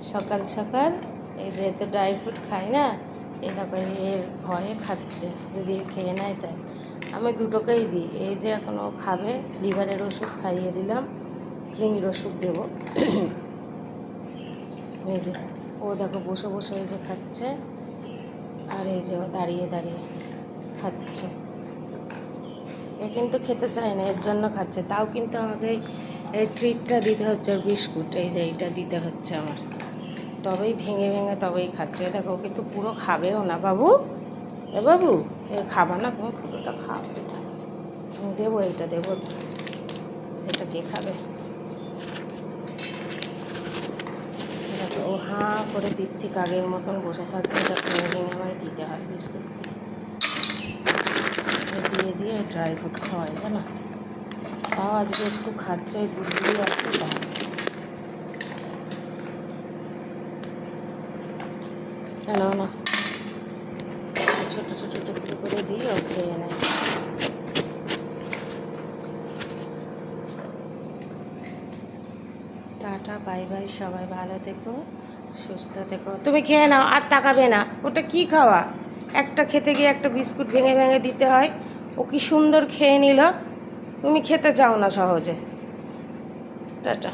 সকাল সকাল এই যে তো ড্রাই ফ্রুট খাই না, এই দেখো এর ভয়ে খাচ্ছে, যদি খেয়ে নেয় তাই। আমি দুটোকেই দিই। এই যে এখনও খাবে, লিভারের ওষুধ খাইয়ে দিলাম, কৃমির ওষুধ দেবো। এই যে ও দেখো বসে বসে এই যে খাচ্ছে, আর এই যে ও দাঁড়িয়ে দাঁড়িয়ে খাচ্ছে। এ কিন্তু খেতে চায় না, এর জন্য খাচ্ছে। তাও কিন্তু আমাকে এই ট্রিটটা দিতে হচ্ছে, বিস্কুট এই যে এইটা দিতে হচ্ছে আমার, তবেই ভেঙে ভেঙে তবেই খাচ্ছে। দেখো ও কিন্তু পুরো খাবেও না। বাবু, এ বাবু, এ খাবা না তুমি? পুরোটা খাও, দেবো, এইটা দেবো, যেটা কে খাবে। দেখো ও হাঁ করে ঠিক আগের মতন বসে থাকবে, এটা ভেঙে ভেঙে আমায় দিতে হয় বিস্কুট দিয়ে দিয়ে ড্রাই ফ্রুট খাওয়াই, জানো। তাও আজকে একটু খাচ্ছে, ওই গুড়গুড়ি আছে তাই। কেন না, ছোটো ছোটো টুকরো করে দিই, ও খেয়ে নেয়। টাটা, বাই বাই, সবাই ভালো থেকো, সুস্থ থেকো। তুমি খেয়ে নাও, আর তাকাবে না। ওটা কি খাওয়া? একটা খেতে গিয়ে একটা বিস্কুট ভেঙে ভেঙে দিতে হয়। ও কি সুন্দর খেয়ে নিল, তুমি খেতে চাও না সহজে। টাটা।